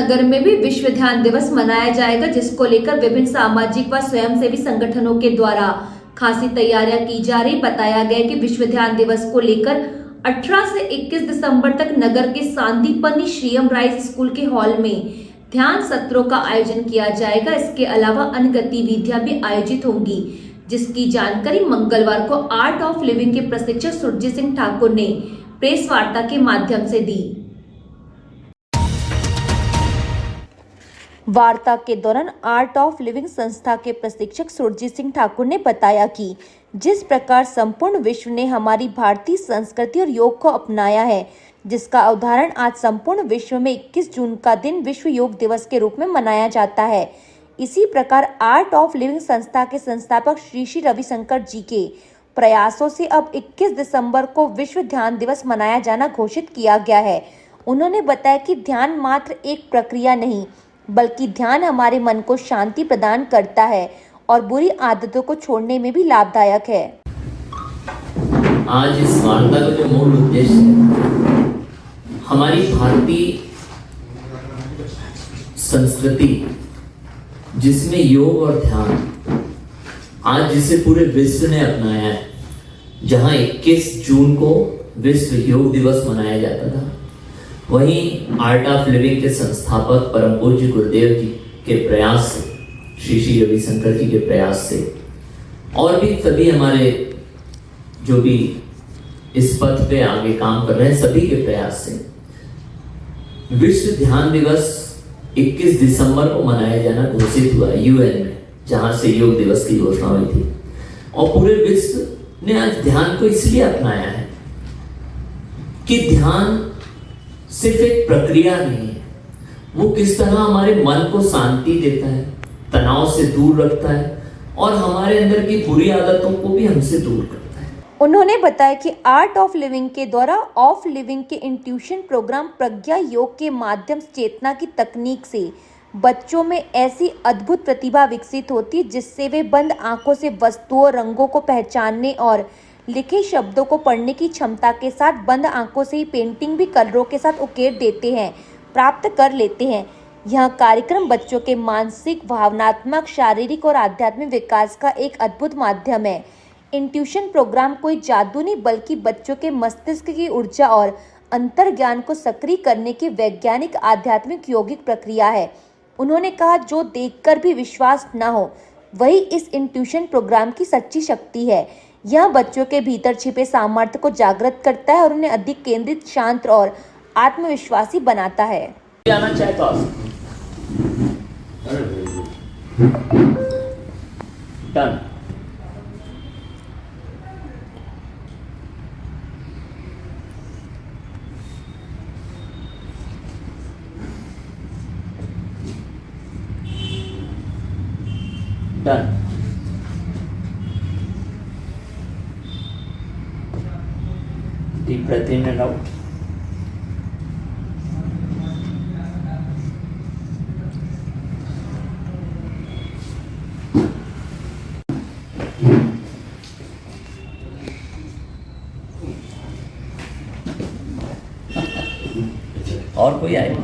नगर में भी विश्व ध्यान दिवस मनाया जाएगा, जिसको लेकर विभिन्न सामाजिक व स्वयंसेवी संगठनों के द्वारा खासी तैयारियां की जा रही। बताया गया कि विश्व ध्यान दिवस को लेकर 18 से 21 दिसंबर तक नगर के सांदीपनि श्रीयम राइस स्कूल के हॉल में ध्यान सत्रों का आयोजन किया जाएगा। इसके अलावा अन्य गतिविधियां भी आयोजित होंगी, जिसकी जानकारी मंगलवार को आर्ट ऑफ लिविंग के प्रशिक्षक सुरजीत सिंह ठाकुर ने प्रेस वार्ता के माध्यम से दी। वार्ता के दौरान आर्ट ऑफ लिविंग संस्था के प्रशिक्षक सुरजीत सिंह ठाकुर ने बताया कि जिस प्रकार संपूर्ण विश्व ने हमारी भारतीय संस्कृति और योग को अपनाया है, जिसका उदाहरण आज संपूर्ण विश्व में 21 जून का दिन विश्व योग दिवस के रूप में मनाया जाता है, इसी प्रकार आर्ट ऑफ लिविंग संस्था के संस्थापक श्री रविशंकर जी के प्रयासों से अब 21 दिसंबर को विश्व ध्यान दिवस मनाया जाना घोषित किया गया है। उन्होंने बताया कि ध्यान मात्र एक प्रक्रिया नहीं, बल्कि ध्यान हमारे मन को शांति प्रदान करता है और बुरी आदतों को छोड़ने में भी लाभदायक है। आज इस वार्ता का जो मूल उद्देश्य है, हमारी भारतीय संस्कृति जिसमें योग और ध्यान आज जिसे पूरे विश्व ने अपनाया है, जहां 21 जून को विश्व योग दिवस मनाया जाता था, वहीं आर्ट ऑफ लिविंग के संस्थापक परम पूज्य गुरुदेव जी के प्रयास से, श्री रविशंकर जी के प्रयास से और भी सभी हमारे जो भी इस पथ पे आगे काम कर रहे हैं, सभी के प्रयास से विश्व ध्यान दिवस 21 दिसंबर को मनाया जाना घोषित हुआ यूएन में, जहां से योग दिवस की घोषणा हुई थी। और पूरे विश्व ने आज ध्यान को इसलिए अपनाया है कि ध्यान सिर्फ एक प्रक्रिया नहीं है, वो किस तरह हमारे मन को शांति देता है, तनाव से दूर रखता है और हमारे अंदर की बुरी आदतों को भी हमसे दूर करता है। उन्होंने बताया कि आर्ट ऑफ लिविंग के द्वारा ऑफ लिविंग के इंट्यूशन प्रोग्राम प्रज्ञा योग के माध्यम से चेतना की तकनीक से बच्चों में ऐसी अद्भुत प्रतिभा विकसित होती है, जिससे वे बंद आंखों से वस्तुओं, रंगों को पहचानने और लिखे शब्दों को पढ़ने की क्षमता के साथ बंद आंखों से ही पेंटिंग भी कलरों के साथ उकेर देते हैं, प्राप्त कर लेते हैं। यह कार्यक्रम बच्चों के मानसिक, भावनात्मक, शारीरिक और आध्यात्मिक विकास का एक अद्भुत माध्यम है। इंट्यूशन प्रोग्राम कोई जादू नहीं, बल्कि बच्चों के मस्तिष्क की ऊर्जा और अंतर्ज्ञान को सक्रिय करने की वैज्ञानिक, आध्यात्मिक, यौगिक प्रक्रिया है। उन्होंने कहा, जो देखकर भी विश्वास न हो, वही इस इंट्यूशन प्रोग्राम की सच्ची शक्ति है। यह बच्चों के भीतर छिपे सामर्थ्य को जागृत करता है और उन्हें अधिक केंद्रित, शांत और आत्मविश्वासी बनाता है। आना चाहे तो done. Done. Deep breath in and out. और कोई आए?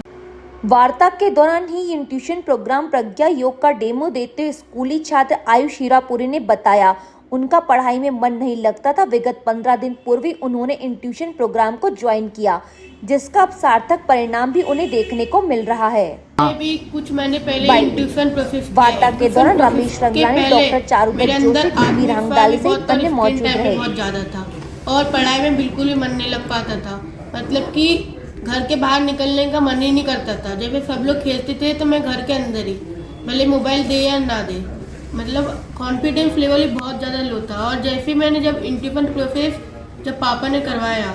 वार्ता के दौरान ही इंट्यूशन प्रोग्राम प्रज्ञा योग का डेमो देते हुए स्कूली छात्र आयुष हीरापुरी ने बताया, उनका पढ़ाई में मन नहीं लगता था। विगत 15 दिन पूर्व ही उन्होंने इंट्यूशन प्रोग्राम को ज्वाइन किया, जिसका अब सार्थक परिणाम भी उन्हें देखने को मिल रहा है। भी कुछ मैंने पहले इंट्यूशन प्रोसेस वार्ता के दौरान रमेश रंगलानी, डॉक्टर चारुदत्त जोशी, टीवी रंगदाली सहित अन्य मौजूद रहे। बहुत ज्यादा था और पढ़ाई में बिल्कुल भी मन नहीं लग पाता था। मतलब कि घर के बाहर निकलने का मन ही नहीं करता था। जब सब लोग खेलते थे तो मैं घर के अंदर ही, भले मोबाइल दे या ना दे, मतलब कॉन्फिडेंस लेवल ही बहुत ज़्यादा लो था। और जैसे मैंने जब इंट्यूशन प्रोसेस जब पापा ने करवाया,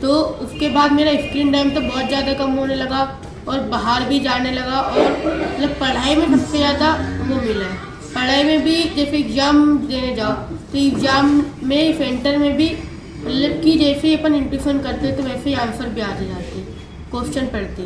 तो उसके बाद मेरा स्क्रीन टाइम तो बहुत ज़्यादा कम होने लगा और बाहर भी जाने लगा। और मतलब पढ़ाई में सबसे ज़्यादा वो मिला है। पढ़ाई में भी जैसे एग्ज़ाम देने जाओ तो एग्ज़ाम में सेंटर में भी मतलब कि जैसे अपन इंट्यूशन करते तो वैसे ही आंसर भी आ जाते, क्वेश्चन पढ़ते।